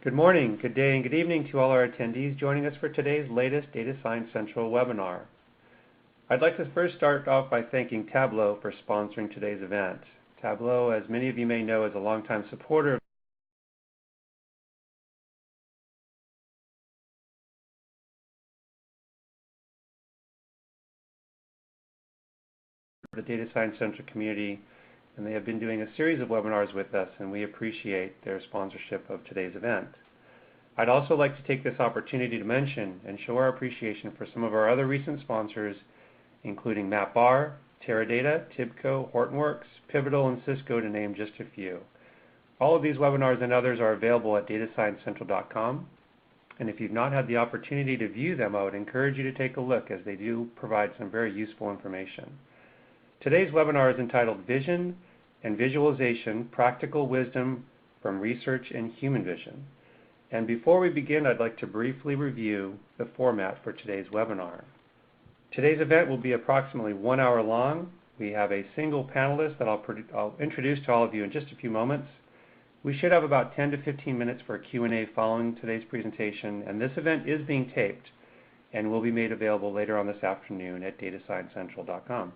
Good morning, good day, and good evening to all our attendees joining us for today's latest Data Science Central webinar. I'd like to first start off by thanking Tableau for sponsoring today's event. Tableau, as many of you may know, is a longtime supporter of the Data Science Central community, and they have been doing a series of webinars with us, and we appreciate their sponsorship of today's event. I'd also like to take this opportunity to mention and show our appreciation for some of our other recent sponsors, including MapBar, Teradata, Tibco, Hortonworks, Pivotal, and Cisco, to name just a few. All of these webinars and others are available at datasciencecentral.com, and if you've not had the opportunity to view them, I would encourage you to take a look, as they do provide some very useful information. Today's webinar is entitled Vision and Visualization, Practical Wisdom from Research in Human Vision. And before we begin, I'd like to briefly review the format for today's webinar. Today's event will be approximately 1 hour long. We have a single panelist that I'll introduce to all of you in just a few moments. We should have about 10 to 15 minutes for a Q&A following today's presentation, and this event is being taped and will be made available later on this afternoon at datasciencecentral.com.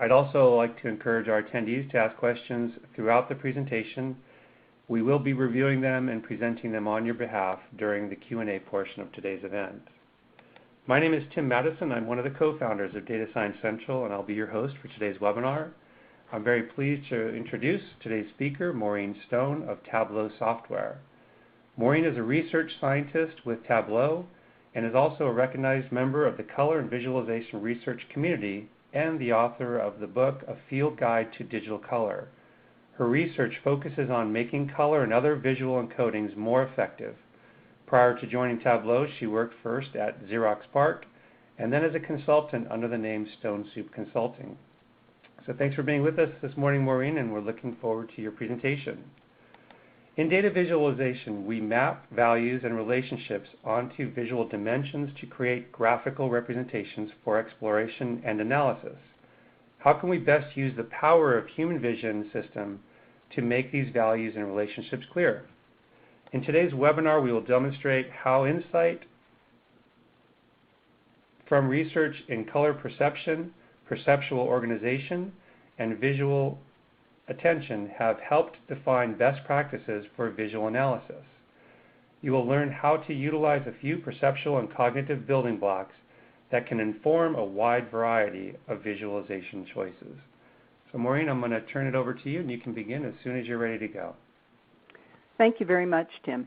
I'd also like to encourage our attendees to ask questions throughout the presentation. We will be reviewing them and presenting them on your behalf during the Q&A portion of today's event. My name is Tim Madison. I'm one of the co-founders of Data Science Central, and I'll be your host for today's webinar. I'm very pleased to introduce today's speaker, Maureen Stone of Tableau Software. Maureen is a research scientist with Tableau and is also a recognized member of the color and visualization research community and the author of the book, A Field Guide to Digital Color. Her research focuses on making color and other visual encodings more effective. Prior to joining Tableau, she worked first at Xerox PARC and then as a consultant under the name Stone Soup Consulting. So thanks for being with us this morning, Maureen, and we're looking forward to your presentation. In data visualization, we map values and relationships onto visual dimensions to create graphical representations for exploration and analysis. How can we best use the power of human vision system to make these values and relationships clear? In today's webinar, we will demonstrate how insight from research in color perception, perceptual organization, and visual attention have helped define best practices for visual analysis. You will learn how to utilize a few perceptual and cognitive building blocks that can inform a wide variety of visualization choices. So Maureen, I'm going to turn it over to you, and you can begin as soon as you're ready to go. Thank you very much, Tim.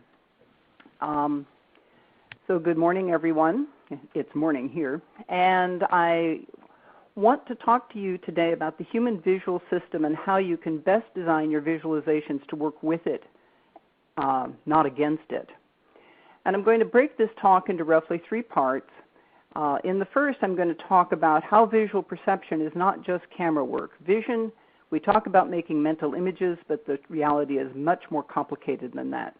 So good morning, everyone. It's morning here. And I want to talk to you today about the human visual system and how you can best design your visualizations to work with it, not against it. And I'm going to break this talk into roughly 3 parts. In the first, I'm going to talk about how visual perception is not just camera work. Vision, we talk about making mental images, but the reality is much more complicated than that.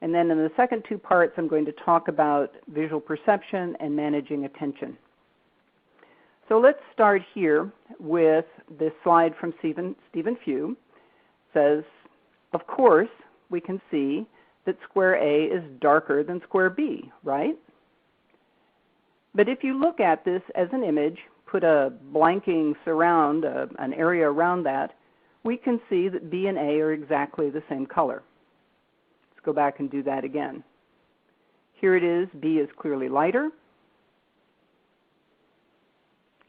And then in the second 2 parts, I'm going to talk about visual perception and managing attention. So let's start here with this slide from Stephen Few. It says, of course, we can see that square A is darker than square B, right? But if you look at this as an image, put a blanking surround, an area around that, we can see that B and A are exactly the same color. Let's go back and do that again. Here it is, B is clearly lighter.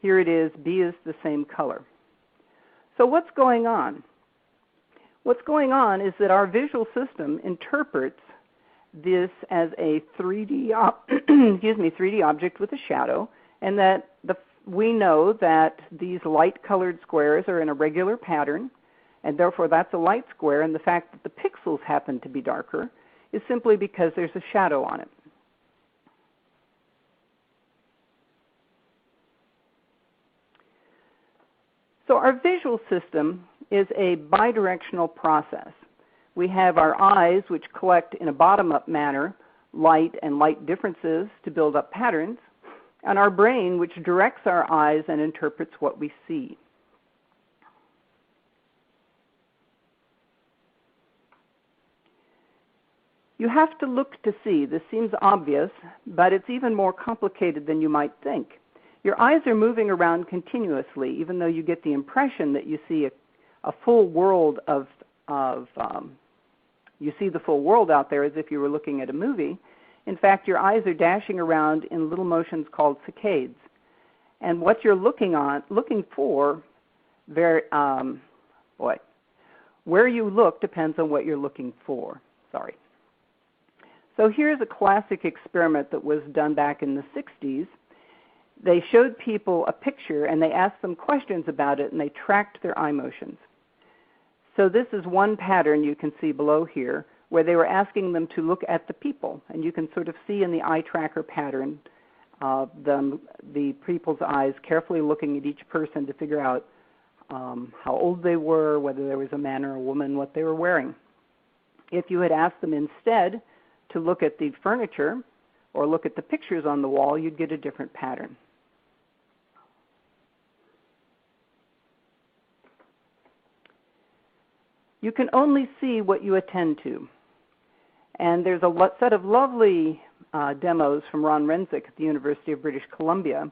Here it is, B is the same color. So what's going on? What's going on is that our visual system interprets this as a 3D, 3D object with a shadow, and that we know that these light-colored squares are in a regular pattern, and therefore that's a light square, and the fact that the pixels happen to be darker is simply because there's a shadow on it. So our visual system is a bidirectional process. We have our eyes, which collect in a bottom-up manner light and light differences to build up patterns, and our brain, which directs our eyes and interprets what we see. You have to look to see. This seems obvious, but it's even more complicated than you might think. Your eyes are moving around continuously, even though you get the impression that you see a full world you see the full world out there as if you were looking at a movie. In fact, your eyes are dashing around in little motions called saccades. And what you're looking for, where you look depends on what you're looking for. Sorry. So here's a classic experiment that was done back in the 60s. They showed people a picture and they asked them questions about it and they tracked their eye motions. So this is one pattern you can see below here where they were asking them to look at the people. And you can sort of see in the eye tracker pattern the people's eyes carefully looking at each person to figure out how old they were, whether there was a man or a woman, what they were wearing. If you had asked them instead to look at the furniture or look at the pictures on the wall, you'd get a different pattern. You can only see what you attend to. And there's a set of lovely demos from Ron Renzik at the University of British Columbia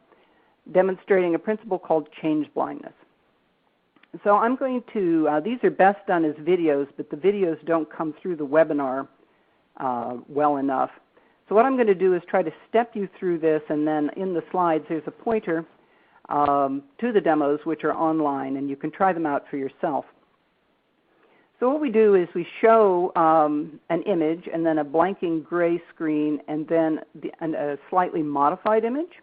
demonstrating a principle called change blindness. So I'm going to, these are best done as videos, but the videos don't come through the webinar well enough. So what I'm going to do is try to step you through this, and then in the slides there's a pointer to the demos which are online, and you can try them out for yourself. So what we do is we show an image and then a blanking gray screen and then a slightly modified image.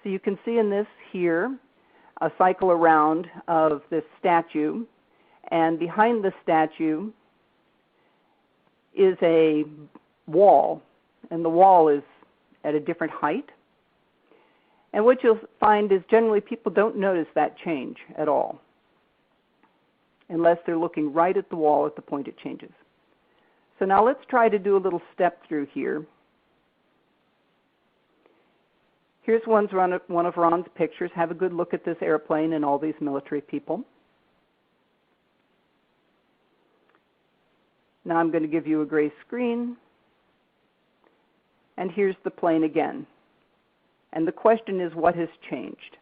So you can see in this here a cycle around of this statue, and behind the statue is a wall, and the wall is at a different height. And what you'll find is generally people don't notice that change at all, unless they're looking right at the wall at the point it changes. So now let's try to do a little step through here. Here's one of Ron's pictures. Have a good look at this airplane and all these military people. Now I'm going to give you a gray screen. And here's the plane again. And the question is, what has changed?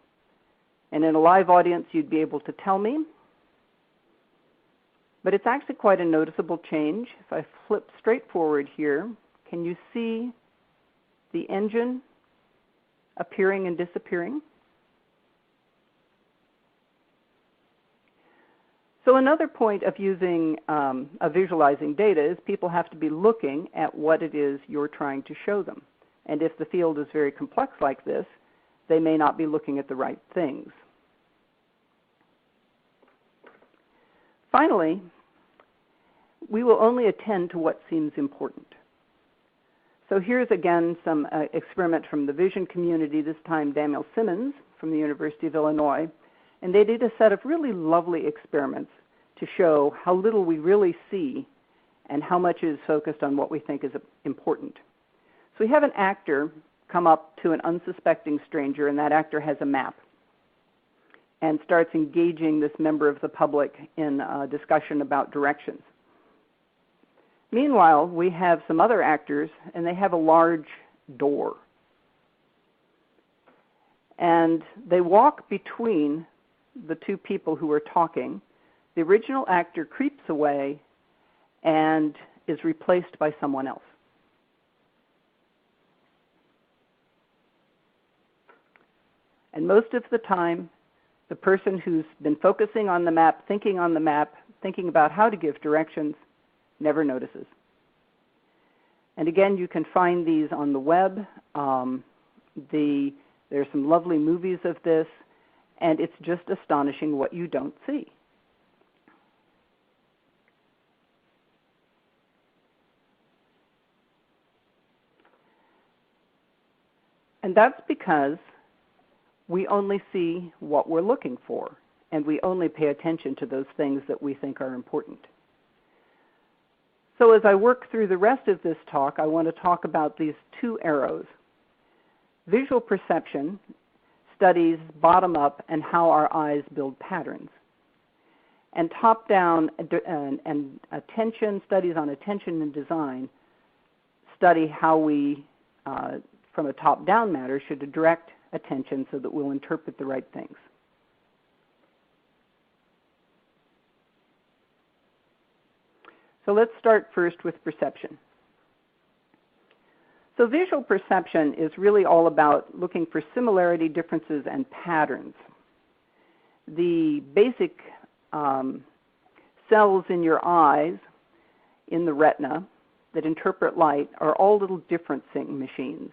And in a live audience, you'd be able to tell me. But it's actually quite a noticeable change. If I flip straight forward here, can you see the engine appearing and disappearing? So another point of using visualizing data is people have to be looking at what it is you're trying to show them. And if the field is very complex like this, they may not be looking at the right things. Finally, we will only attend to what seems important. So here's again some experiment from the vision community, this time Daniel Simmons from the University of Illinois. And they did a set of really lovely experiments to show how little we really see and how much is focused on what we think is important. So we have an actor come up to an unsuspecting stranger, and that actor has a map and starts engaging this member of the public in a discussion about directions. Meanwhile, we have some other actors, and they have a large door. And they walk between the two people who are talking. The original actor creeps away and is replaced by someone else. And most of the time, the person who's been focusing on the map, thinking about how to give directions, never notices. And again, you can find these on the web. There's some lovely movies of this, and it's just astonishing what you don't see. And that's because we only see what we're looking for, and we only pay attention to those things that we think are important. So as I work through the rest of this talk, I want to talk about these two arrows. Visual perception studies bottom-up and how our eyes build patterns. And top-down and attention, studies on attention and design, study how we, from a top-down matter, should direct attention so that we'll interpret the right things. So let's start first with perception. So visual perception is really all about looking for similarity, differences, and patterns. The basic cells in your eyes, in the retina, that interpret light are all little differencing machines.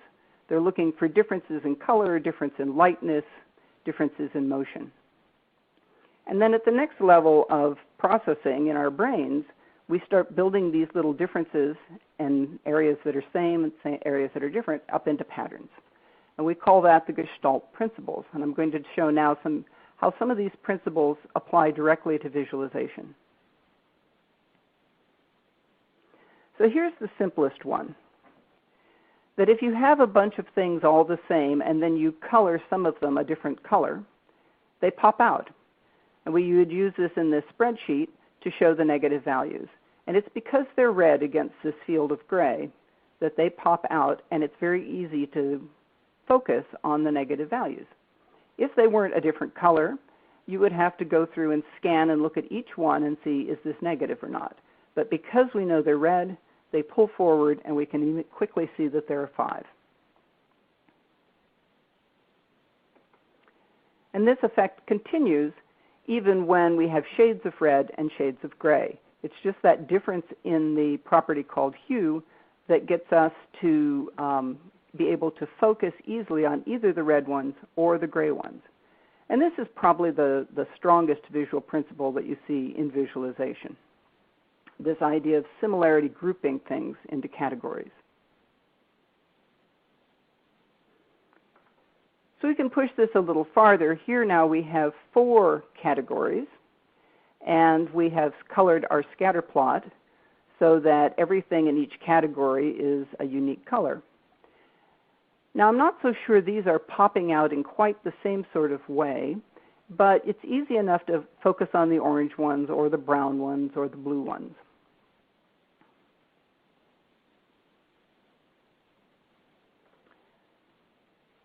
They're looking for differences in color, difference in lightness, differences in motion. And then at the next level of processing in our brains, we start building these little differences and areas that are same and areas that are different up into patterns. And we call that the Gestalt principles. And I'm going to show now how some of these principles apply directly to visualization. So here's the simplest one. That if you have a bunch of things all the same and then you color some of them a different color, they pop out. And we would use this in this spreadsheet to show the negative values. And it's because they're red against this field of gray that they pop out, and it's very easy to focus on the negative values. If they weren't a different color, you would have to go through and scan and look at each one and see, is this negative or not? But because we know they're red, they pull forward, and we can quickly see that there are 5. And this effect continues even when we have shades of red and shades of gray. It's just that difference in the property called hue that gets us to be able to focus easily on either the red ones or the gray ones. And this is probably the strongest visual principle that you see in visualization, this idea of similarity grouping things into categories. So we can push this a little farther. Here now we have 4 categories, and we have colored our scatter plot so that everything in each category is a unique color. Now I'm not so sure these are popping out in quite the same sort of way, but it's easy enough to focus on the orange ones or the brown ones or the blue ones.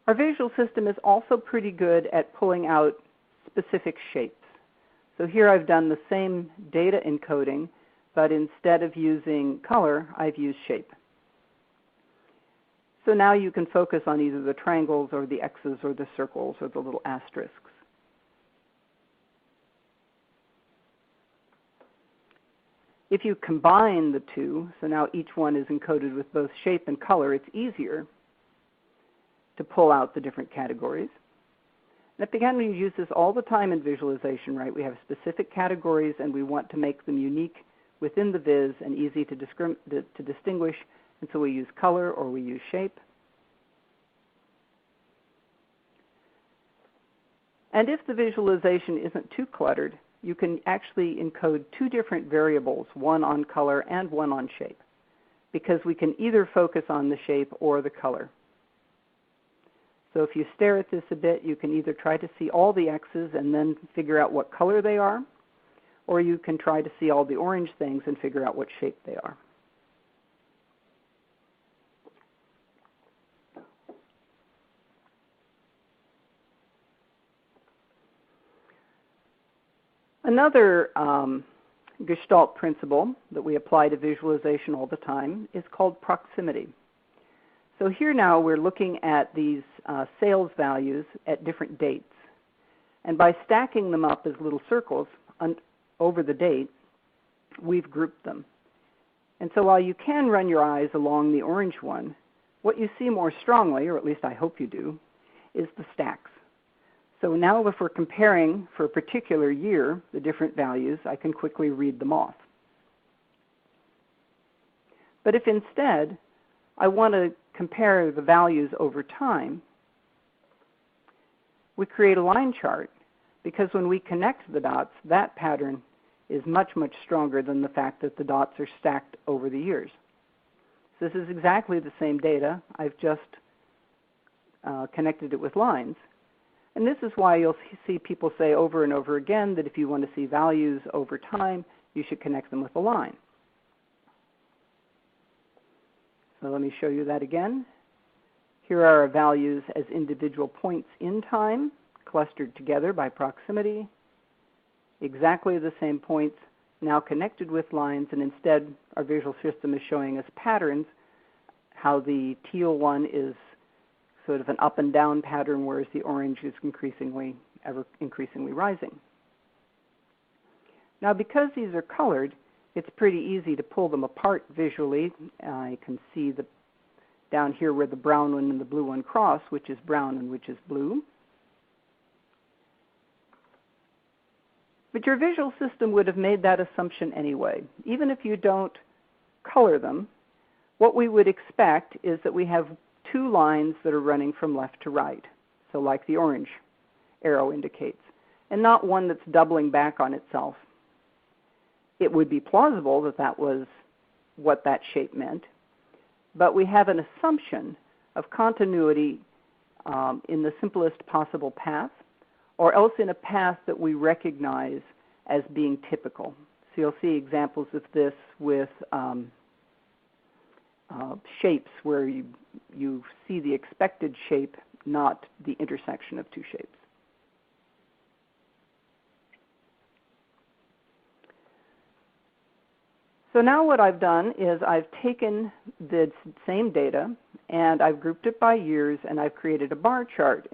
Our visual system is also pretty good at pulling out specific shapes. So here I've done the same data encoding, but instead of using color, I've used shape. So now you can focus on either the triangles or the X's or the circles or the little asterisks. If you combine the two, so now each one is encoded with both shape and color, it's easier to pull out the different categories. And again, we use this all the time in visualization, right? We have specific categories and we want to make them unique within the viz and easy to distinguish, and so we use color or we use shape. And if the visualization isn't too cluttered, you can actually encode 2 different variables, one on color and one on shape, because we can either focus on the shape or the color. So if you stare at this a bit, you can either try to see all the X's and then figure out what color they are, or you can try to see all the orange things and figure out what shape they are. Another Gestalt principle that we apply to visualization all the time is called proximity. So here now we're looking at these sales values at different dates. And by stacking them up as little circles over the date, we've grouped them. And so while you can run your eyes along the orange one, what you see more strongly, or at least I hope you do, is the stacks. So now if we're comparing for a particular year the different values, I can quickly read them off. But if instead I want to compare the values over time, we create a line chart, because when we connect the dots, that pattern is much, much stronger than the fact that the dots are stacked over the years. So this is exactly the same data. I've just connected it with lines. And this is why you'll see people say over and over again that if you want to see values over time, you should connect them with a line. So let me show you that again. Here are our values as individual points in time, clustered together by proximity. Exactly the same points, now connected with lines, and instead our visual system is showing us patterns, how the teal one is sort of an up and down pattern, whereas the orange is ever increasingly rising. Now, because these are colored, it's pretty easy to pull them apart visually. I can see down here where the brown one and the blue one cross, which is brown and which is blue. But your visual system would have made that assumption anyway. Even if you don't color them, what we would expect is that we have two lines that are running from left to right, so like the orange arrow indicates, and not one that's doubling back on itself. It would be plausible that that was what that shape meant, but we have an assumption of continuity in the simplest possible path, or else in a path that we recognize as being typical. So you'll see examples of this with shapes where you see the expected shape, not the intersection of two shapes. So now what I've done is I've taken the same data and I've grouped it by years, and I've created a bar chart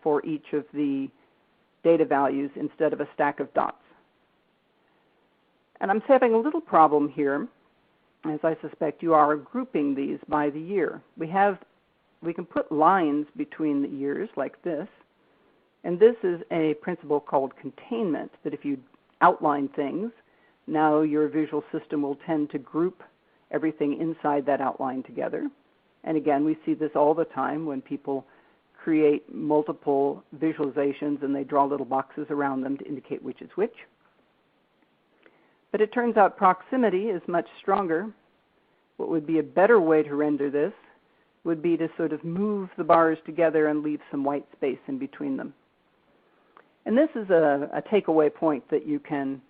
for each of the data values instead of a stack of dots. And I'm having a little problem here, as I suspect you are, grouping these by the year. We can put lines between the years like this, and this is a principle called containment, that if you outline things, now your visual system will tend to group everything inside that outline together. And again, we see this all the time when people create multiple visualizations and they draw little boxes around them to indicate which is which. But it turns out proximity is much stronger. What would be a better way to render this would be to sort of move the bars together and leave some white space in between them. And this is a takeaway point that you can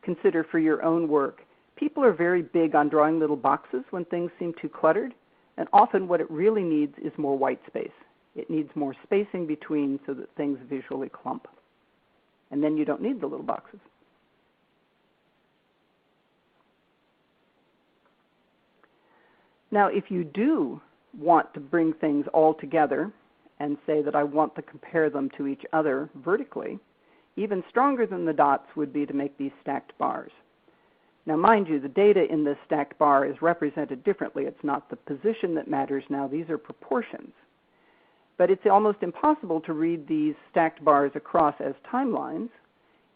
consider for your own work. People are very big on drawing little boxes when things seem too cluttered, and often what it really needs is more white space. It needs more spacing between so that things visually clump. And then you don't need the little boxes. Now, if you do want to bring things all together and say that I want to compare them to each other vertically, even stronger than the dots would be to make these stacked bars. Now, mind you, the data in this stacked bar is represented differently. It's not the position that matters now. These are proportions. But it's almost impossible to read these stacked bars across as timelines.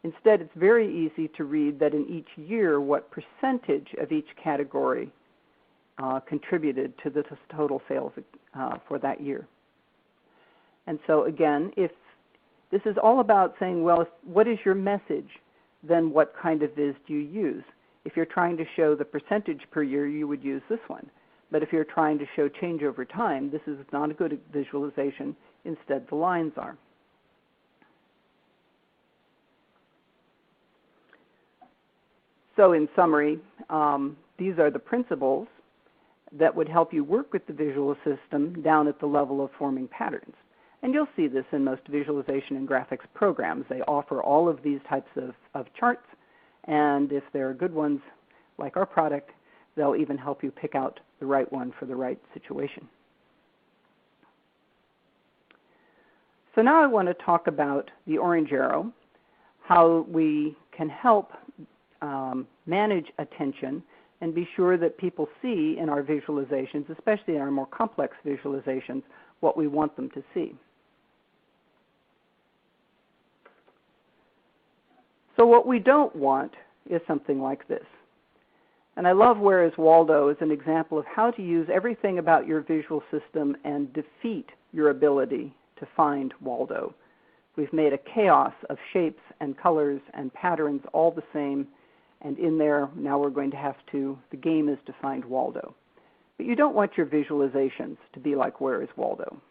Instead, it's very easy to read that in each year what percentage of each category contributed to the total sales for that year. And so again, if this is all about saying, well, what is your message, then what kind of viz do you use? If you're trying to show the percentage per year, you would use this one. But if you're trying to show change over time, this is not a good visualization. Instead, the lines are. So in summary, these are the principles that would help you work with the visual system down at the level of forming patterns. And you'll see this in most visualization and graphics programs. They offer all of these types of charts, and if they're good ones, like our product, they'll even help you pick out the right one for the right situation. So now I want to talk about the orange arrow, how we can help manage attention and be sure that people see in our visualizations, especially in our more complex visualizations, what we want them to see. So what we don't want is something like this. And I love Where is Waldo as an example of how to use everything about your visual system and defeat your ability to find Waldo. We've made a chaos of shapes and colors and patterns all the same, and in there now we're going to have to, the game is to find Waldo. But you don't want your visualizations to be like Where is Waldo.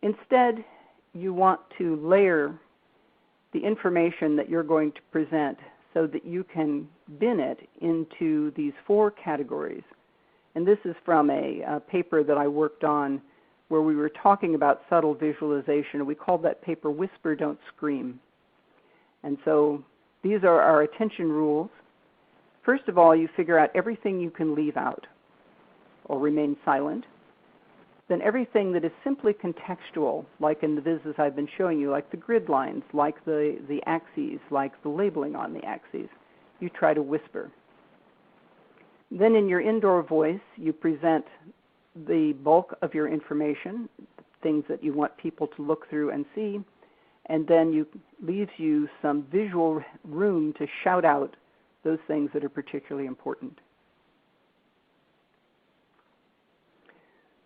Instead, you want to layer the information that you're going to present so that you can bin it into these 4 categories. And this is from a paper that I worked on where we were talking about subtle visualization. We called that paper Whisper, Don't Scream. And so these are our attention rules. First of all, you figure out everything you can leave out or remain silent. Then everything that is simply contextual, like in the vises I've been showing you, like the grid lines, like the axes, like the labeling on the axes, you try to whisper. Then in your indoor voice, you present the bulk of your information, things that you want people to look through and see, and then leaves you some visual room to shout out those things that are particularly important.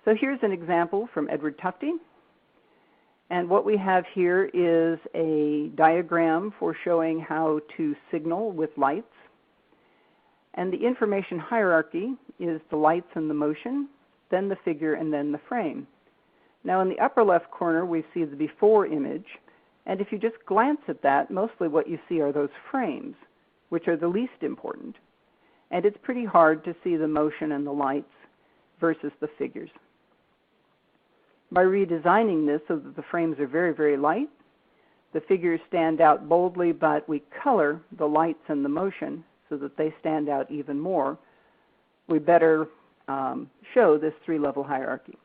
So here's an example from Edward Tufte. And what we have here is a diagram for showing how to signal with lights. And the information hierarchy is the lights and the motion, then the figure, and then the frame. Now in the upper left corner, we see the before image. And if you just glance at that, mostly what you see are those frames, which are the least important. And it's pretty hard to see the motion and the lights versus the figures. By redesigning this so that the frames are very, very light, the figures stand out boldly, but we color the lights and the motion so that they stand out even more, we better show this 3-level hierarchy.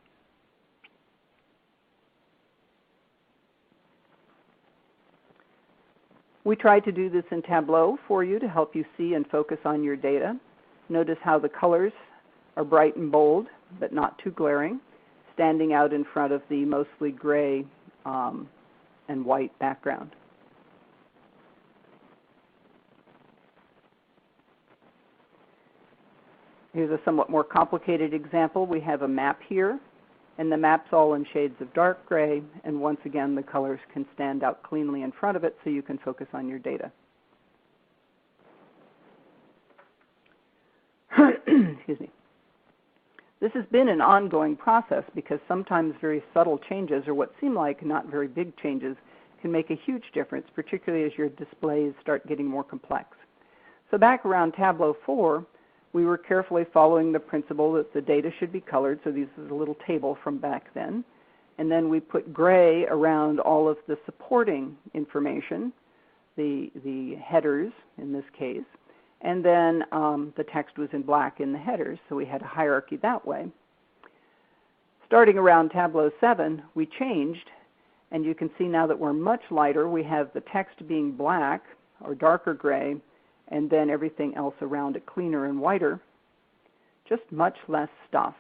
We tried to do this in Tableau for you to help you see and focus on your data. Notice how the colors are bright and bold, but not too glaring, standing out in front of the mostly gray and white background. Here's a somewhat more complicated example. We have a map here, and the map's all in shades of dark gray, and once again the colors can stand out cleanly in front of it so you can focus on your data. Excuse me. This has been an ongoing process because sometimes very subtle changes, or what seem like not very big changes, can make a huge difference, particularly as your displays start getting more complex. So back around Tableau 4, we were carefully following the principle that the data should be colored, so this is a little table from back then. And then we put gray around all of the supporting information, the headers in this case. And then the text was in black in the headers, so we had a hierarchy that way. Starting around Tableau 7, we changed, and you can see now that we're much lighter. We have the text being black or darker gray, and then everything else around it cleaner and whiter, just much less stuff.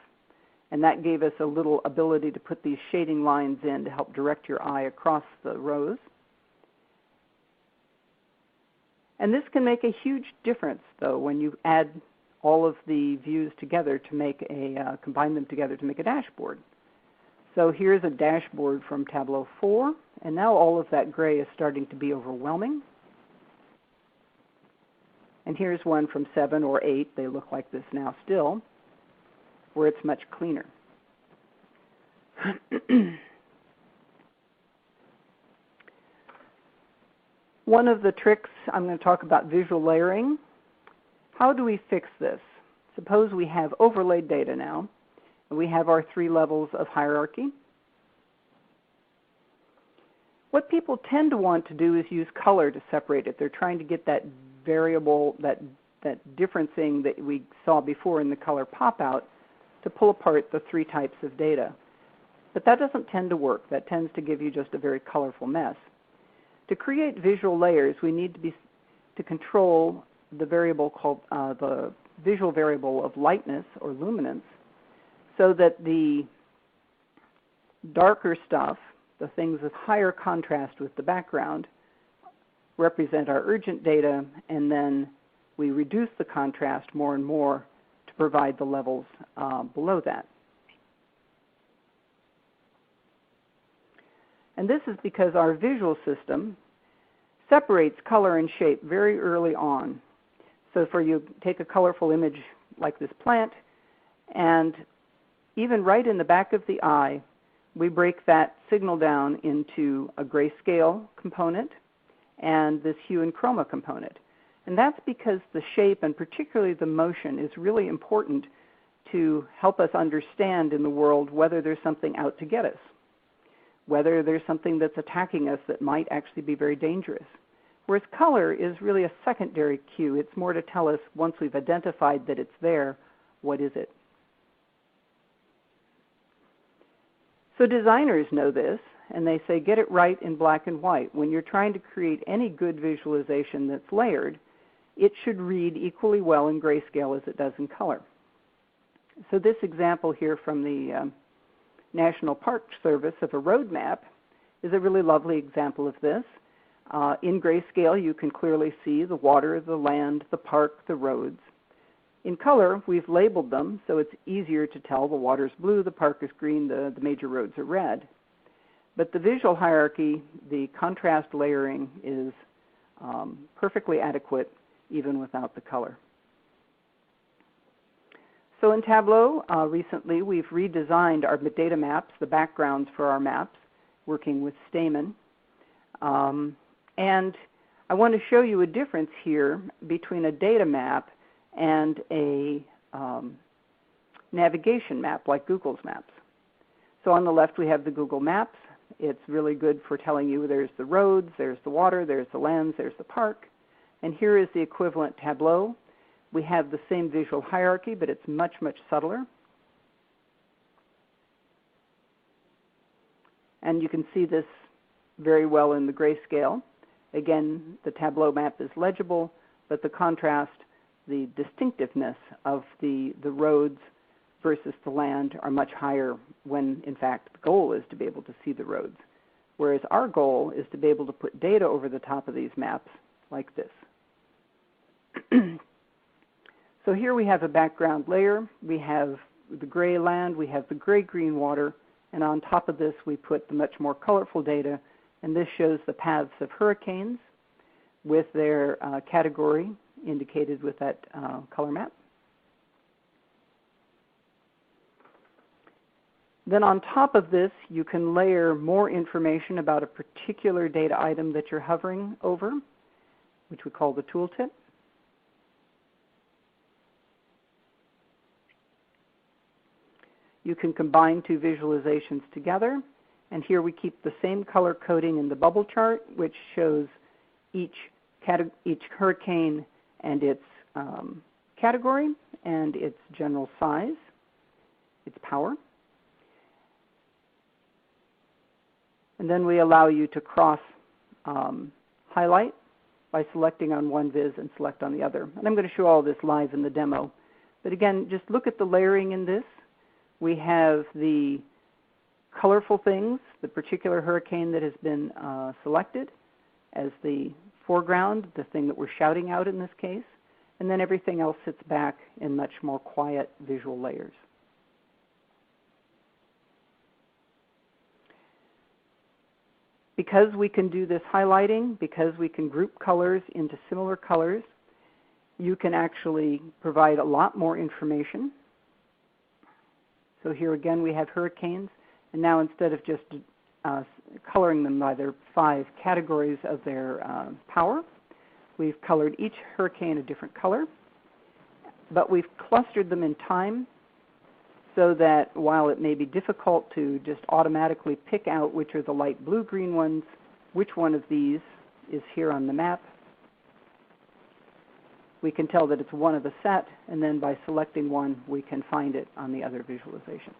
And that gave us a little ability to put these shading lines in to help direct your eye across the rows. And this can make a huge difference, though, when you add all of the views together to make combine them together to make a dashboard. So here's a dashboard from Tableau 4, and now all of that gray is starting to be overwhelming. And here's one from 7 or 8, they look like this now still, where it's much cleaner. One of the tricks, I'm going to talk about visual layering. How do we fix this? Suppose we have overlaid data now, and we have our 3 levels of hierarchy. What people tend to want to do is use color to separate it. They're trying to get that variable, that differencing that we saw before in the color pop-out to pull apart the 3 types of data. But that doesn't tend to work. That tends to give you just a very colorful mess. To create visual layers, we need to control the variable called the visual variable of lightness or luminance, so that the darker stuff, the things with higher contrast with the background, represent our urgent data, and then we reduce the contrast more and more to provide the levels below that. And this is because our visual system separates color and shape very early on. So for you, take a colorful image like this plant, and even right in the back of the eye, we break that signal down into a grayscale component and this hue and chroma component. And that's because the shape, and particularly the motion, is really important to help us understand in the world whether there's something out to get us, whether there's something that's attacking us that might actually be very dangerous. Whereas color is really a secondary cue. It's more to tell us, once we've identified that it's there, what is it? So designers know this, and they say get it right in black and white. When you're trying to create any good visualization that's layered, it should read equally well in grayscale as it does in color. So this example here from the National Park Service of a road map is a really lovely example of this. In grayscale, you can clearly see the water, the land, the park, the roads. In color, we've labeled them, so it's easier to tell the water's blue, the park is green, the major roads are red. But the visual hierarchy, the contrast layering is perfectly adequate even without the color. So in Tableau, recently we've redesigned our data maps, the backgrounds for our maps, working with Stamen. And I want to show you a difference here between a data map and a navigation map like Google's Maps. So on the left we have the Google Maps. It's really good for telling you there's the roads, there's the water, there's the lands, there's the park. And here is the equivalent Tableau. We have the same visual hierarchy, but it's much, much subtler. And you can see this very well in the grayscale. Again, the Tableau map is legible, but the contrast, the distinctiveness of the roads versus the land are much higher when, in fact, the goal is to be able to see the roads. Whereas our goal is to be able to put data over the top of these maps like this. So here we have a background layer. We have the gray land, we have the gray-green water, and on top of this we put the much more colorful data, and this shows the paths of hurricanes with their category indicated with that color map. Then on top of this, you can layer more information about a particular data item that you're hovering over, which we call the tooltip. You can combine two visualizations together, and here we keep the same color coding in the bubble chart, which shows each hurricane and its category and its general size, its power. And then we allow you to cross highlight by selecting on one viz and select on the other. And I'm going to show all this live in the demo. But again, just look at the layering in this. We have the colorful things, the particular hurricane that has been selected as the foreground, the thing that we're shouting out in this case, and then everything else sits back in much more quiet visual layers. Because we can do this highlighting, because we can group colors into similar colors, you can actually provide a lot more information. So here again we have hurricanes, and now instead of just coloring them by their 5 categories of their power, we've colored each hurricane a different color, but we've clustered them in time so that while it may be difficult to just automatically pick out which are the light blue-green ones, which one of these is here on the map, we can tell that it's one of the set, and then by selecting one, we can find it on the other visualization.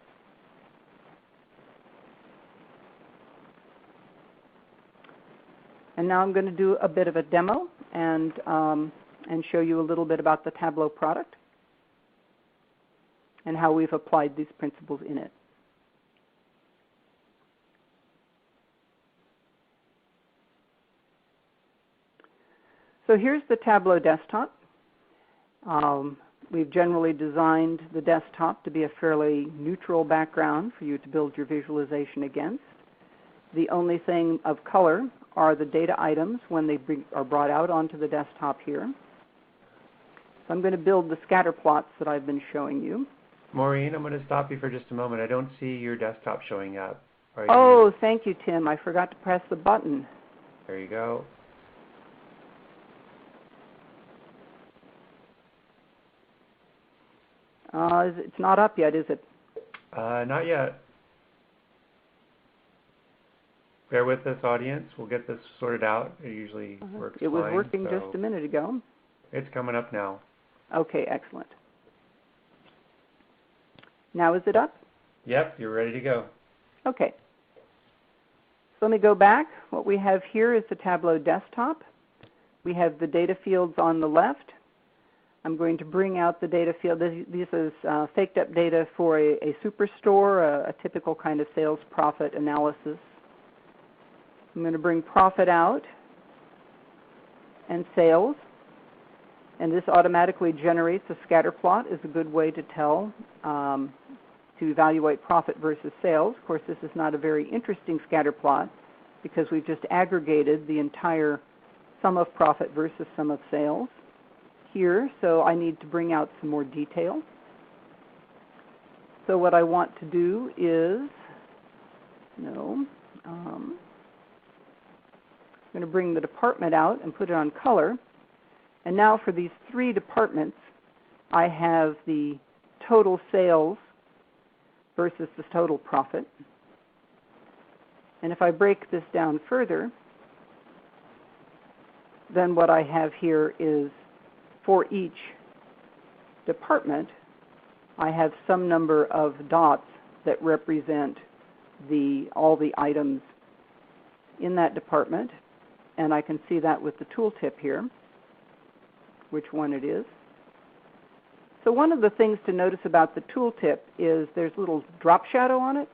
And now I'm going to do a bit of a demo and show you a little bit about the Tableau product and how we've applied these principles in it. So here's the Tableau desktop. We've generally designed the desktop to be a fairly neutral background for you to build your visualization against. The only thing of color are the data items when they are brought out onto the desktop here. So I'm going to build the scatter plots that I've been showing you. Maureen, I'm going to stop you for just a moment. I don't see your desktop showing up. Oh, thank you, Tim. I forgot to press the button. There you go. It's not up yet, is it? Not yet. Bear with us, audience. We'll get this sorted out. It usually works It was fine, working so just a minute ago. it's coming up now. Okay, excellent. Now is it up? Yep, you're ready to go. Okay. So let me go back. What we have here is the Tableau desktop. We have the data fields on the left. I'm going to bring out the data field. This is faked up data for a superstore, a typical kind of sales profit analysis. I'm going to bring profit out and sales. And this automatically generates a scatter plot. Is a good way to tell, to evaluate profit versus sales. Of course, this is not a very interesting scatter plot because we've just aggregated the entire sum of profit versus sum of sales here. So I need to bring out some more detail. So what I want to do is, I'm going to bring the department out and put it on color. And now for these three departments, I have the total sales versus the total profit. And if I break this down further, then what I have here is for each department, I have some number of dots that represent all the items in that department. And I can see that with the tooltip here, which one it is. So one of the things to notice about the tooltip is there's a little drop shadow on it,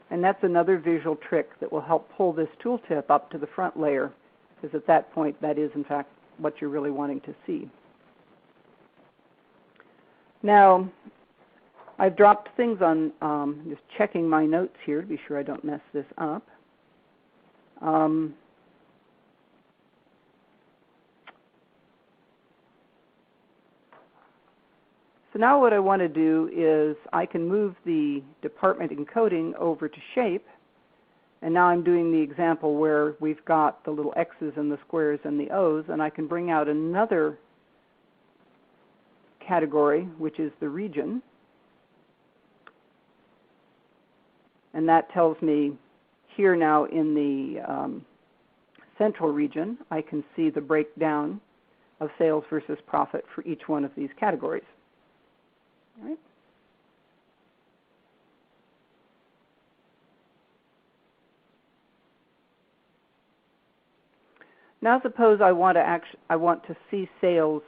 and that's another visual trick that will help pull this tooltip up to the front layer, because at that point that is in fact what you're really wanting to see. Now, I've dropped things on, just checking my notes here to be sure I don't mess this up. So now what I want to do is I can move the department encoding over to shape. And now I'm doing the example where we've got the little X's and the squares and the O's, and I can bring out another category, which is the region. And that tells me here now in the central region, I can see the breakdown of sales versus profit for each one of these categories. All right. Now suppose I want to see sales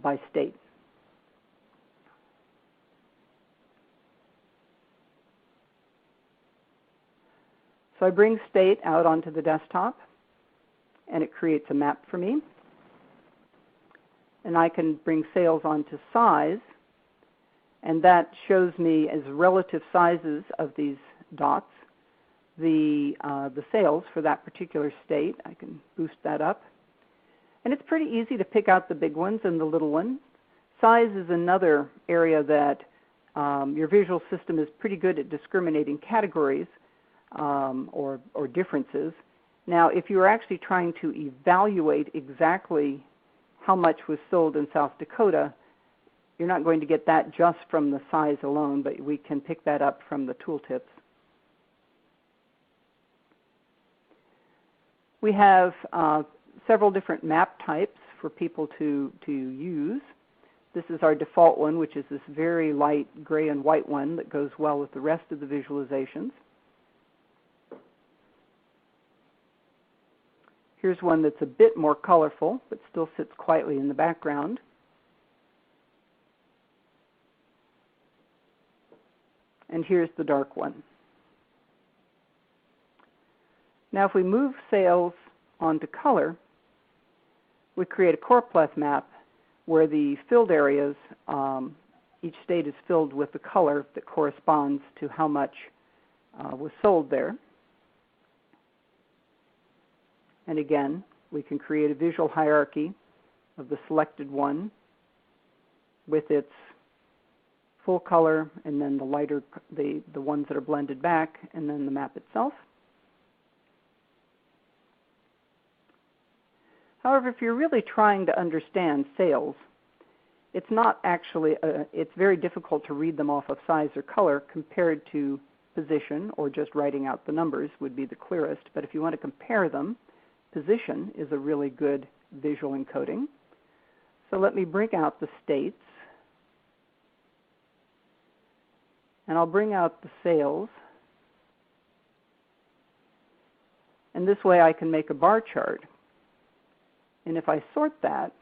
by state. So I bring state out onto the desktop, and it creates a map for me. And I can bring sales onto size, and that shows me as relative sizes of these dots the sales for that particular state. I can boost that up. And it's pretty easy to pick out the big ones and the little ones. Size is another area that your visual system is pretty good at discriminating categories or differences. Now, if you were actually trying to evaluate exactly how much was sold in South Dakota, you're not going to get that just from the size alone, but we can pick that up from the tooltips. We have several different map types for people to use. This is our default one, which is this very light gray and white one that goes well with the rest of the visualizations. Here's one that's a bit more colorful, but still sits quietly in the background. And here's the dark one. Now if we move sales onto color, we create a choropleth map where the filled areas, each state is filled with the color that corresponds to how much was sold there. And again, we can create a visual hierarchy of the selected one with its full color, and then the lighter, the ones that are blended back, and then the map itself. However, if you're really trying to understand sales, it's not actually, it's very difficult to read them off of size or color compared to position, or just writing out the numbers would be the clearest. But if you want to compare them, position is a really good visual encoding. So let me bring out the states, and I'll bring out the sales. And this way I can make a bar chart. And if I sort that,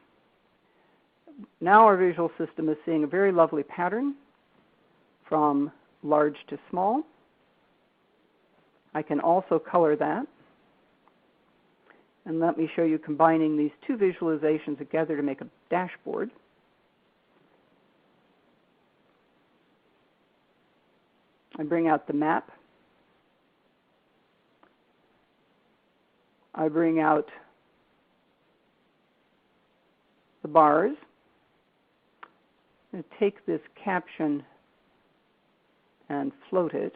now our visual system is seeing a very lovely pattern from large to small. I can also color that. And let me show you combining these two visualizations together to make a dashboard. I bring out the map. I bring out the bars. I'm going to take this caption and float it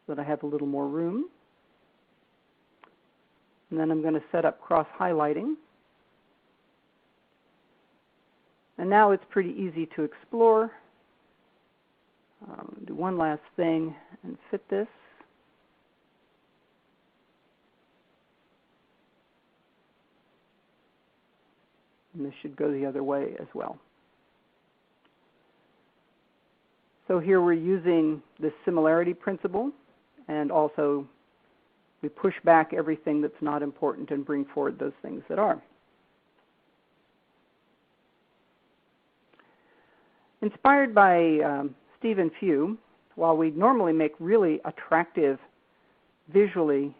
so that I have a little more room. And then I'm going to set up cross-highlighting. And now it's pretty easy to explore. Do one last thing and fit this. And this should go the other way as well. So here we're using the similarity principle, and also we push back everything that's not important and bring forward those things that are. Inspired by Stephen Few, while we normally make really attractive, visually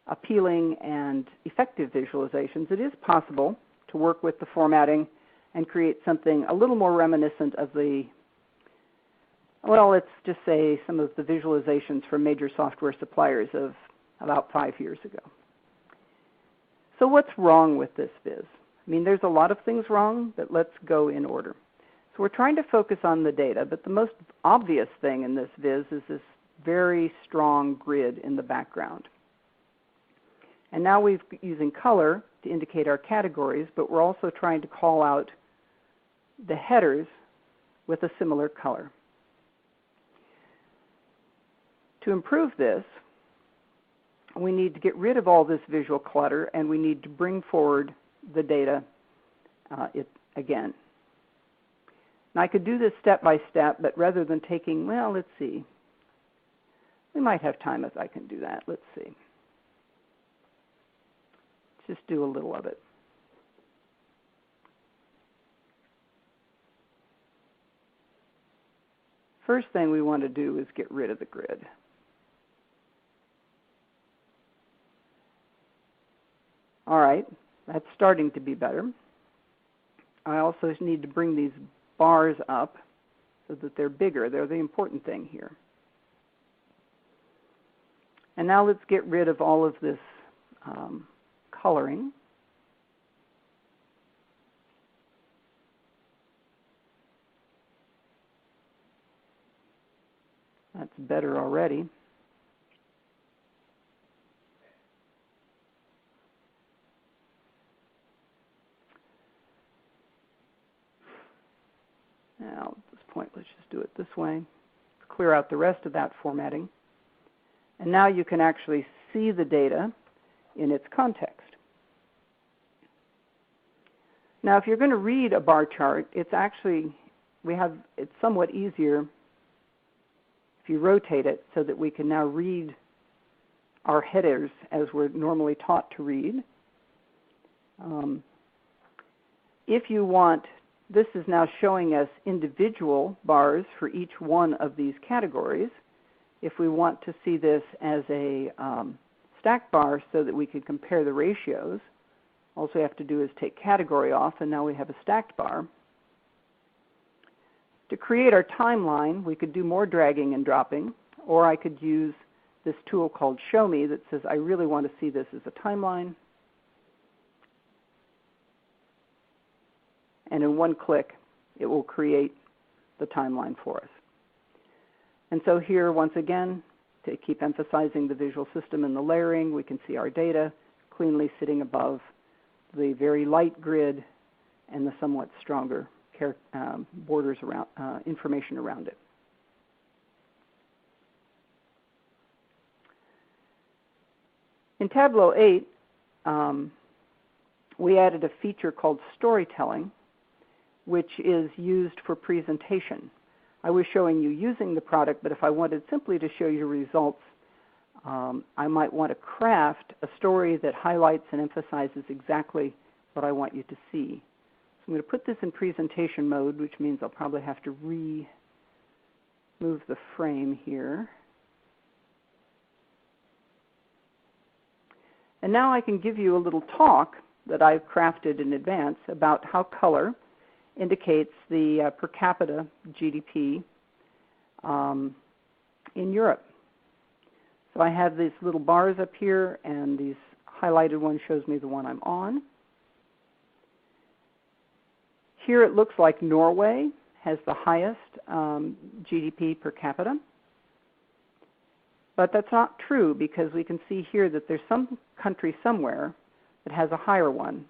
appealing and effective visualizations, it is possible to work with the formatting and create something a little more reminiscent of the, well, let's just say some of the visualizations from major software suppliers of about 5 years ago. So what's wrong with this viz? I mean, there's a lot of things wrong, but let's go in order. So we're trying to focus on the data, but the most obvious thing in this viz is this very strong grid in the background. And now we're using color to indicate our categories, but we're also trying to call out the headers with a similar color. To improve this, we need to get rid of all this visual clutter, and we need to bring forward the data again. Now I could do this step by step, but rather than taking, well, let's see. We might have time if I can do that. Let's see. Just do a little of it. First thing we want to do is get rid of the grid. All right, that's starting to be better. I also need to bring these bars up so that they're bigger. They're the important thing here. And now let's get rid of all of this coloring. That's better already. Now, at this point, let's just do it this way. Clear out the rest of that formatting. And now you can actually see the data in its context. Now, if you're going to read a bar chart, it's actually, it's somewhat easier if you rotate it so that we can now read our headers as we're normally taught to read. If you want, this is now showing us individual bars for each one of these categories. If we want to see this as a stack bar so that we can compare the ratios, all we have to do is take category off, and now we have a stacked bar. To create our timeline, we could do more dragging and dropping, or I could use this tool called Show Me that says I really want to see this as a timeline. And in one click, it will create the timeline for us. And so here, once again, to keep emphasizing the visual system and the layering, we can see our data cleanly sitting above the very light grid and the somewhat stronger borders around information around it. In Tableau 8, we added a feature called storytelling, which is used for presentation. I was showing you using the product, but if I wanted simply to show you results, I might want to craft a story that highlights and emphasizes exactly what I want you to see. So I'm going to put this in presentation mode, which means I'll probably have to move the frame here. And now I can give you a little talk that I've crafted in advance about how color indicates the per capita GDP in Europe. So I have these little bars up here, and these highlighted one shows me the one I'm on. Here it looks like Norway has the highest GDP per capita. But that's not true, because we can see here that there's some country somewhere that has a higher one.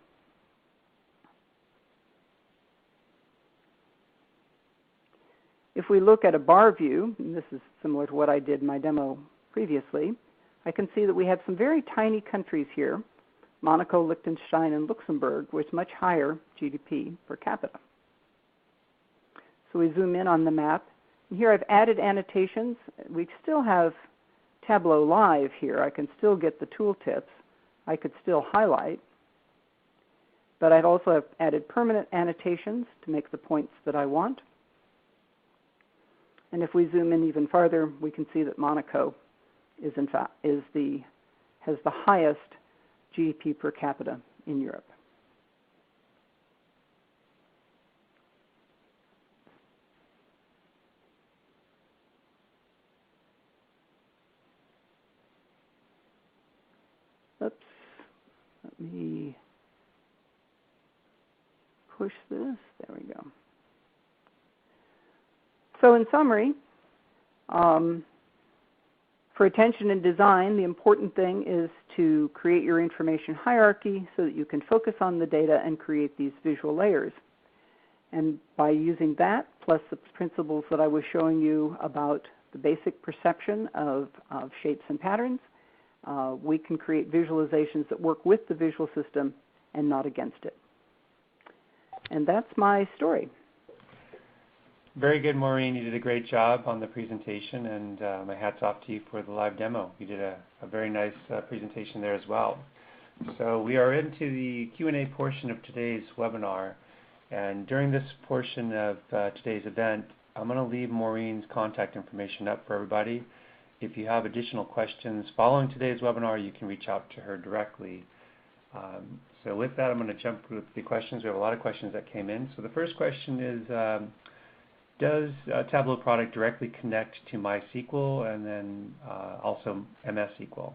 If we look at a bar view, and this is similar to what I did in my demo previously, I can see that we have some very tiny countries here, Monaco, Liechtenstein, and Luxembourg, with much higher GDP per capita. So we zoom in on the map. And here I've added annotations. We still have Tableau Live here. I can still get the tooltips. I could still highlight. But I've also added permanent annotations to make the points that I want. And if we zoom in even farther, we can see that Monaco is in fact has the highest GDP per capita in Europe. Oops, let me push this. There we go. So in summary, for attention and design, the important thing is to create your information hierarchy so that you can focus on the data and create these visual layers. And by using that, plus the principles that I was showing you about the basic perception of shapes and patterns, we can create visualizations that work with the visual system and not against it. And that's my story. Very good, Maureen. You did a great job on the presentation, and my hat's off to you for the live demo. You did a very nice presentation there as well. So we are into the Q&A portion of today's webinar, and during this portion of today's event, I'm going to leave Maureen's contact information up for everybody. If you have additional questions following today's webinar, you can reach out to her directly. So with that, I'm going to jump with the questions. We have a lot of questions that came in. So the first question is, does Tableau product directly connect to MySQL and then also MS SQL?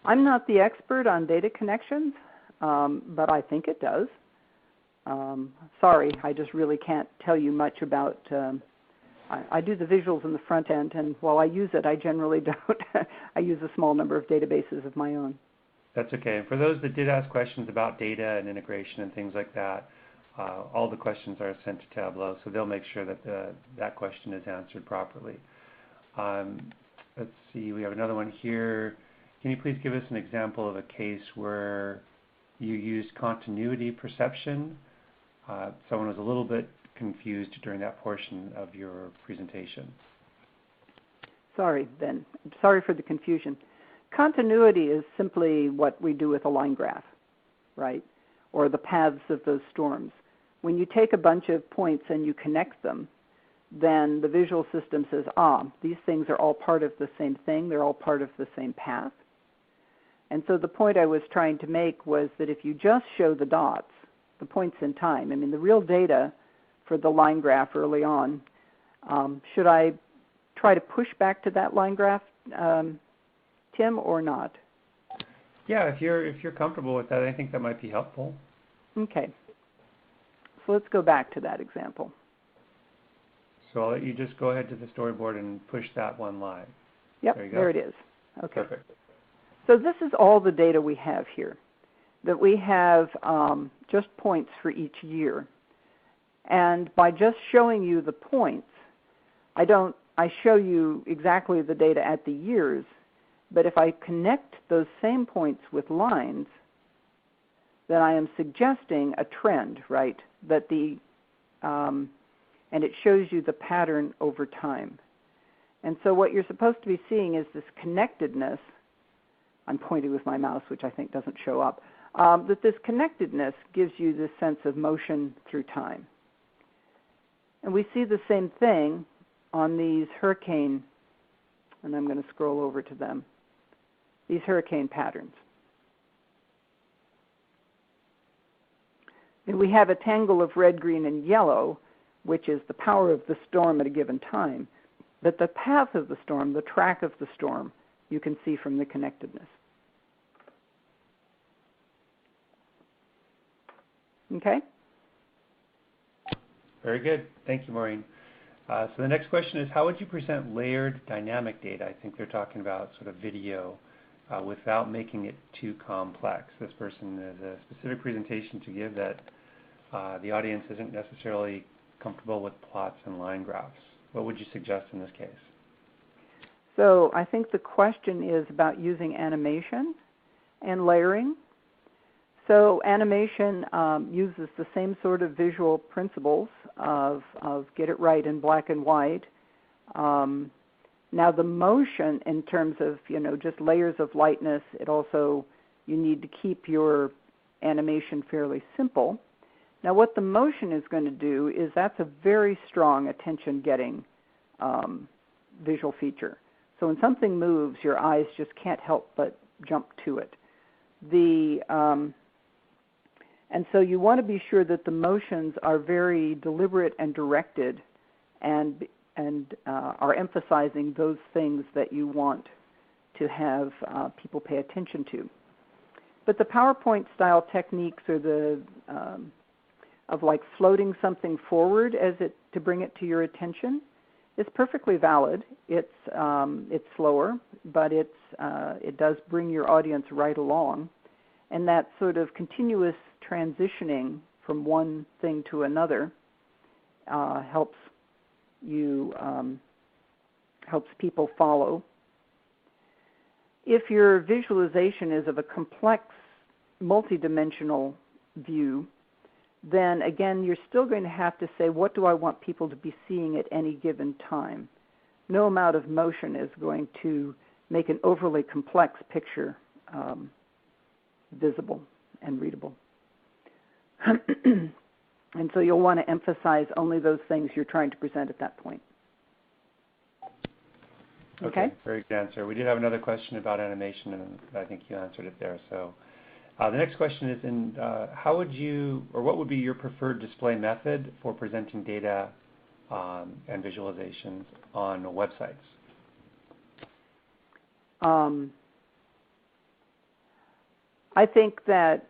I'm not the expert on data connections, but I think it does. Sorry, I just really can't tell you much about. I do the visuals in the front end, and while I use it, I generally don't. I use a small number of databases of my own. That's okay. And for those that did ask questions about data and integration and things like that, all the questions are sent to Tableau, so they'll make sure that that question is answered properly. Let's see, we have another one here. Can you please give us an example of a case where you used continuity perception? Someone was a little bit confused during that portion of your presentation. Sorry, Ben. Sorry for the confusion. Continuity is simply what we do with a line graph, right? Or the paths of those storms. When you take a bunch of points and you connect them, then the visual system says, these things are all part of the same thing. They're all part of the same path. And so the point I was trying to make was that if you just show the dots, the points in time, I mean, the real data for the line graph early on, should I try to push back to that line graph, Tim, or not? Yeah, if you're comfortable with that, I think that might be helpful. Okay. So let's go back to that example. So I'll let you just go ahead to the storyboard and push that one live. Yep, there you go. There it is. Okay. Perfect. So this is all the data we have here. that we have just points for each year. And by just showing you the points, I show you exactly the data at the years, but if I connect those same points with lines, then I am suggesting a trend, right? That and it shows you the pattern over time. And so what you're supposed to be seeing is this connectedness. I'm pointing with my mouse, which I think doesn't show up. That this connectedness gives you this sense of motion through time. And we see the same thing on these hurricane, and I'm going to scroll over to them, these hurricane patterns. And we have a tangle of red, green, and yellow, which is the power of the storm at a given time. But the path of the storm, the track of the storm, you can see from the connectedness. Okay? Very good. Thank you, Maureen. So the next question is, how would you present layered dynamic data? I think they're talking about sort of video without making it too complex. This person has a specific presentation to give that the audience isn't necessarily comfortable with plots and line graphs. What would you suggest in this case? So I think the question is about using animation and layering. So animation uses the same sort of visual principles of get it right in black and white. Now the motion in terms of, just layers of lightness, it also, you need to keep your animation fairly simple. Now what the motion is going to do is that's a very strong attention-getting visual feature. So when something moves, your eyes just can't help but jump to it. And so you want to be sure that the motions are very deliberate and directed and are emphasizing those things that you want to have people pay attention to. But the PowerPoint style techniques are of like floating something forward to bring it to your attention is perfectly valid. It's slower, but it does bring your audience right along. And that sort of continuous transitioning from one thing to another helps people follow. If your visualization is of a complex, multidimensional view, then again, you're still going to have to say, what do I want people to be seeing at any given time? No amount of motion is going to make an overly complex picture visible and readable. And so you'll want to emphasize only those things you're trying to present at that point. Okay? Very good answer. We did have another question about animation, and I think you answered it there. So the next question is, how would you, or what would be your preferred display method for presenting data and visualizations on websites? I think that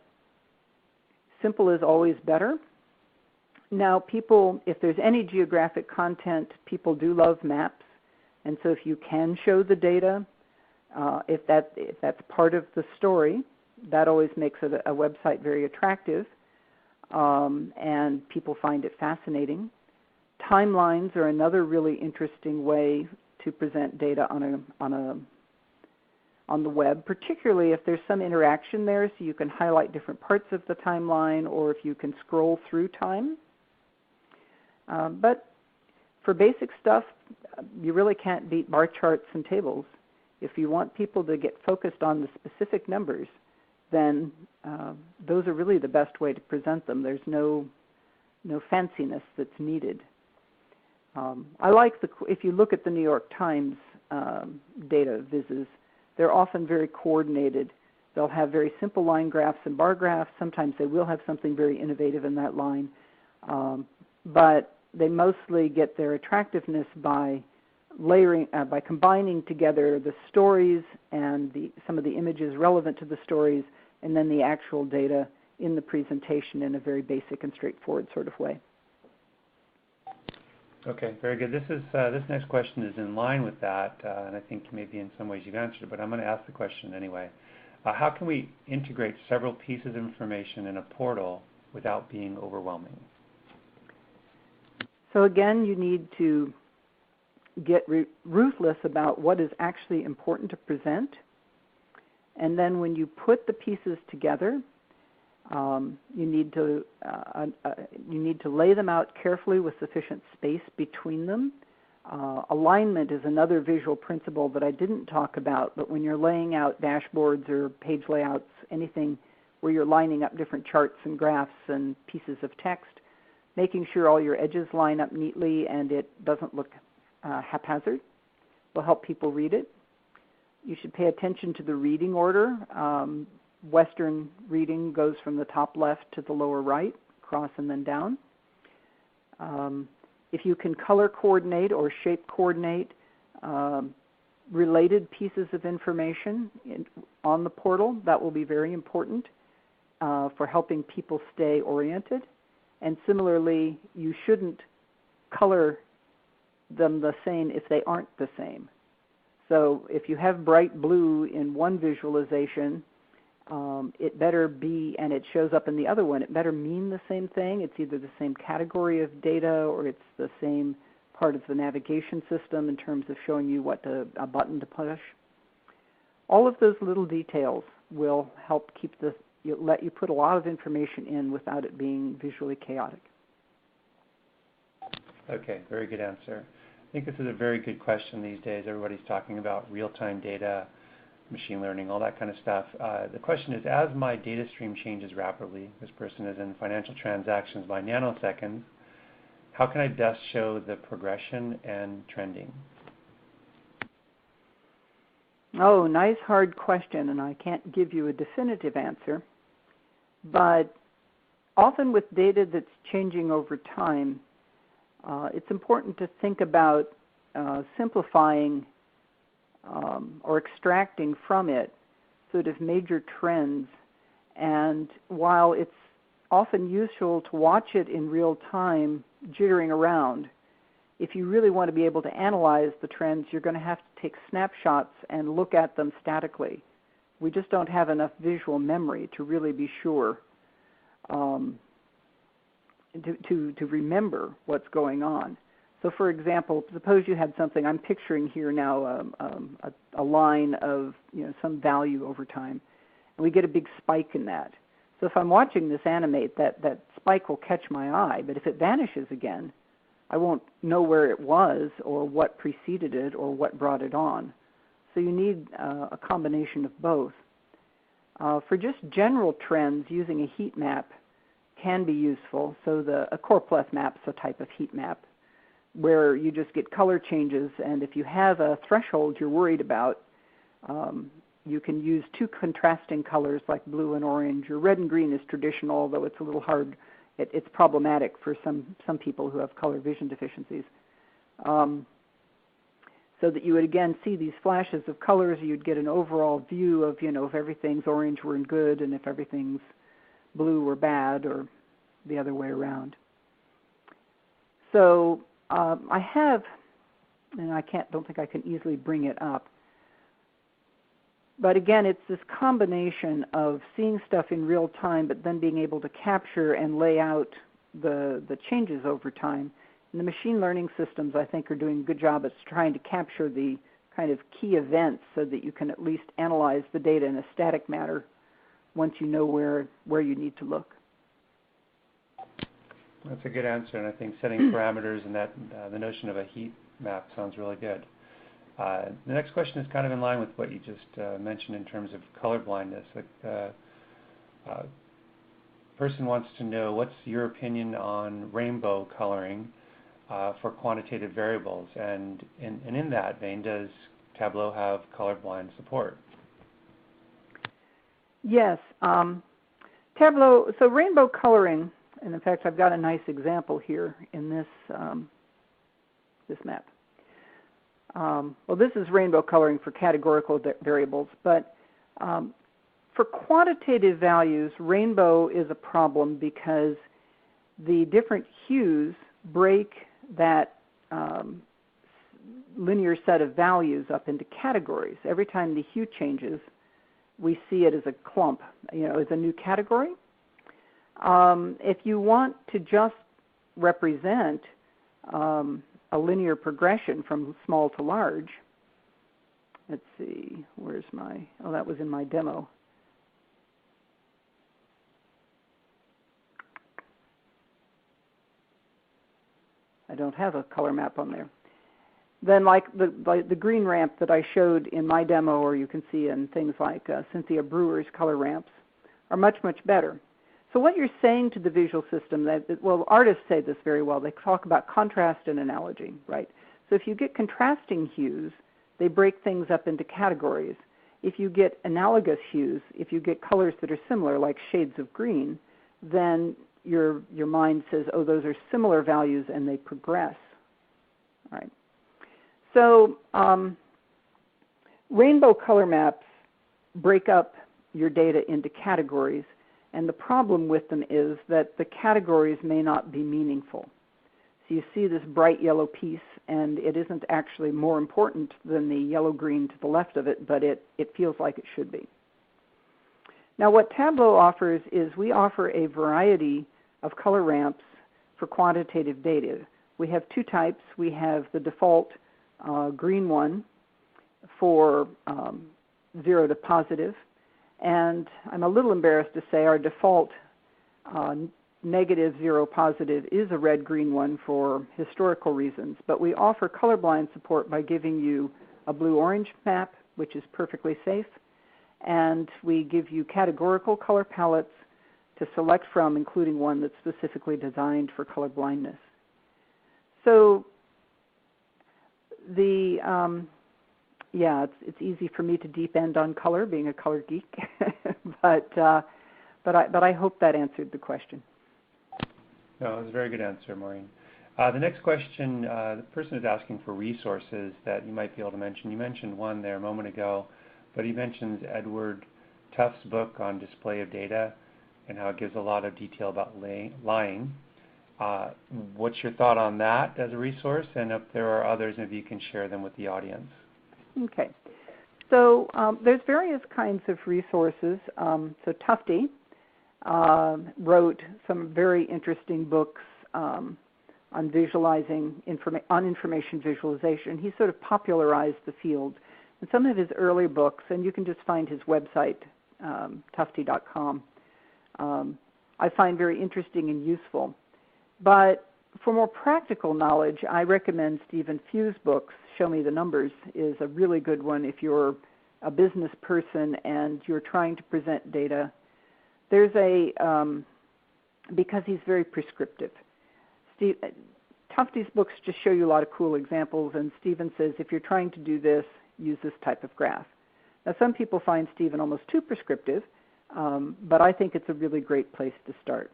simple is always better. Now, people, if there's any geographic content, people do love maps. And so if you can show the data, if that's part of the story, that always makes a website very attractive, and people find it fascinating. Timelines are another really interesting way to present data on the web, particularly if there's some interaction there, so you can highlight different parts of the timeline, or if you can scroll through time. But for basic stuff, you really can't beat bar charts and tables. If you want people to get focused on the specific numbers, then those are really the best way to present them. There's no fanciness that's needed. I like if you look at the New York Times data vizzes, they're often very coordinated. They'll have very simple line graphs and bar graphs. Sometimes they will have something very innovative in that line. But they mostly get their attractiveness by layering, by combining together the stories and some of the images relevant to the stories, and then the actual data in the presentation in a very basic and straightforward sort of way. Okay, very good. This next question is in line with that, and I think maybe in some ways you've answered it, but I'm going to ask the question anyway. How can we integrate several pieces of information in a portal without being overwhelming? So again, you need to get ruthless about what is actually important to present. And then when you put the pieces together, you need to lay them out carefully with sufficient space between them. Alignment is another visual principle that I didn't talk about, but when you're laying out dashboards or page layouts, anything where you're lining up different charts and graphs and pieces of text, making sure all your edges line up neatly and it doesn't look haphazard will help people read it. You should pay attention to the reading order. Western reading goes from the top left to the lower right, across and then down. If you can color coordinate or shape coordinate related pieces of information on the portal, that will be very important for helping people stay oriented. And similarly, you shouldn't color them the same if they aren't the same. So if you have bright blue in one visualization, it better be, and it shows up in the other one, it better mean the same thing. It's either the same category of data or it's the same part of the navigation system in terms of showing you what a button to push. All of those little details will help let you put a lot of information in without it being visually chaotic. Okay, very good answer. I think this is a very good question these days. Everybody's talking about real-time data, machine learning, all that kind of stuff. The question is, as my data stream changes rapidly, this person is in financial transactions by nanoseconds, how can I best show the progression and trending? Oh, nice hard question, and I can't give you a definitive answer. But often with data that's changing over time, it's important to think about simplifying or extracting from it sort of major trends. And while it's often useful to watch it in real time jittering around, if you really want to be able to analyze the trends, you're going to have to take snapshots and look at them statically. We just don't have enough visual memory to really be sure to remember what's going on. So for example, suppose you had something, I'm picturing here now a line of some value over time, and we get a big spike in that. So if I'm watching this animate, that spike will catch my eye, but if it vanishes again, I won't know where it was or what preceded it or what brought it on. So you need a combination of both. For just general trends, using a heat map can be useful. So a Core Plus map is a type of heat map where you just get color changes, and if you have a threshold you're worried about, you can use two contrasting colors like blue and orange, or red and green is traditional, although it's a little hard. It's problematic for some people who have color vision deficiencies. So that you would again see these flashes of colors, you'd get an overall view of, if everything's orange we're good, and if everything's blue we're bad, or the other way around. So I have, and don't think I can easily bring it up, but again, it's this combination of seeing stuff in real time, but then being able to capture and lay out the changes over time. And the machine learning systems, I think, are doing a good job at trying to capture the kind of key events so that you can at least analyze the data in a static manner once you know where you need to look. That's a good answer, and I think setting parameters and that the notion of a heat map sounds really good. The next question is kind of in line with what you just mentioned in terms of color blindness. Person wants to know, what's your opinion on rainbow coloring for quantitative variables? And in that vein, does Tableau have colorblind support? Yes. Tableau, so rainbow coloring, and in fact I've got a nice example here in this, this map. Well, this is rainbow coloring for categorical variables, but for quantitative values, rainbow is a problem because the different hues break that linear set of values up into categories. Every time the hue changes, we see it as a clump, as a new category. If you want to just represent a linear progression from small to large, let's see, where's my, that was in my demo. I don't have a color map on there. Then like the green ramp that I showed in my demo, or you can see in things like Cynthia Brewer's color ramps, are much, much better. So what you're saying to the visual system, well, artists say this very well. They talk about contrast and analogy, right? So if you get contrasting hues, they break things up into categories. If you get analogous hues, if you get colors that are similar, like shades of green, then your mind says, oh, those are similar values, and they progress. All right. So rainbow color maps break up your data into categories, and the problem with them is that the categories may not be meaningful. So you see this bright yellow piece, and it isn't actually more important than the yellow-green to the left of it, but it feels like it should be. Now what Tableau offers is we offer a variety of color ramps for quantitative data. We have two types. We have the default green one for 0 to positive, and I'm a little embarrassed to say our default negative 0 positive is a red-green one for historical reasons, but we offer colorblind support by giving you a blue-orange map, which is perfectly safe, and we give you categorical color palettes to select from, including one that's specifically designed for color blindness. So it's easy for me to deep end on color, being a color geek, but I hope that answered the question. No, it was a very good answer, Maureen. The next question, the person is asking for resources that you might be able to mention. You mentioned one there a moment ago, but he mentions Edward Tuff's book on display of data and how it gives a lot of detail about lying. What's your thought on that as a resource? And if there are others, maybe you can share them with the audience. Okay. So there's various kinds of resources. So Tufte wrote some very interesting books on visualizing information visualization. He sort of popularized the field. And some of his early books, and you can just find his website, tufte.com, I find very interesting and useful. But for more practical knowledge, I recommend Stephen Few's books. Show Me the Numbers is a really good one if you're a business person and you're trying to present data. There's because he's very prescriptive. Tufte's books just show you a lot of cool examples, and Stephen says if you're trying to do this, use this type of graph. Now some people find Stephen almost too prescriptive, but I think it's a really great place to start.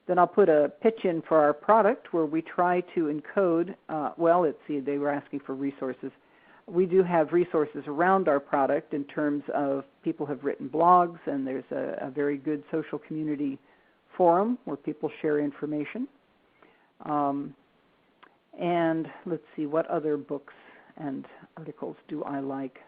Then I'll put a pitch in for our product where we try to encode, let's see, they were asking for resources. We do have resources around our product in terms of people have written blogs, and there's a very good social community forum where people share information. And let's see, what other books and articles do I like?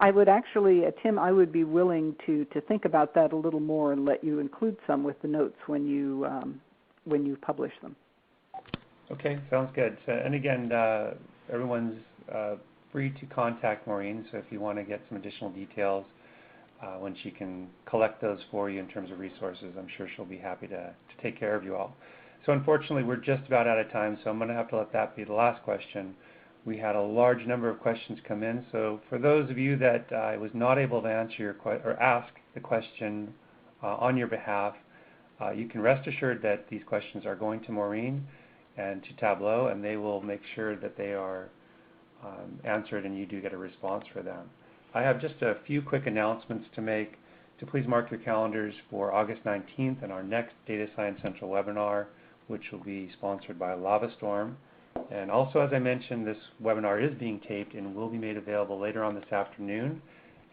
I would actually, Tim, I would be willing to think about that a little more and let you include some with the notes when you publish them. Okay, sounds good. So, and again, everyone's free to contact Maureen, so if you want to get some additional details when she can collect those for you in terms of resources, I'm sure she'll be happy to take care of you all. So unfortunately, we're just about out of time, so I'm going to have to let that be the last question. We had a large number of questions come in, so for those of you that I was not able to answer your or ask the question on your behalf, you can rest assured that these questions are going to Maureen and to Tableau, and they will make sure that they are answered and you do get a response for them. I have just a few quick announcements to make. To please mark your calendars for August 19th and our next Data Science Central webinar, which will be sponsored by LavaStorm. And also, as I mentioned, this webinar is being taped and will be made available later on this afternoon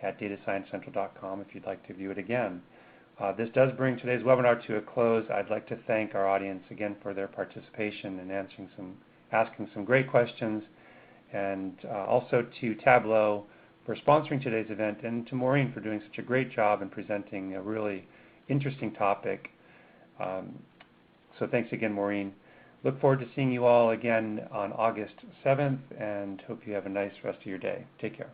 at datasciencecentral.com if you'd like to view it again. This does bring today's webinar to a close. I'd like to thank our audience again for their participation and asking some great questions. and also to Tableau for sponsoring today's event, and to Maureen for doing such a great job in presenting a really interesting topic. So thanks again, Maureen. Look forward to seeing you all again on August 7th, and hope you have a nice rest of your day. Take care.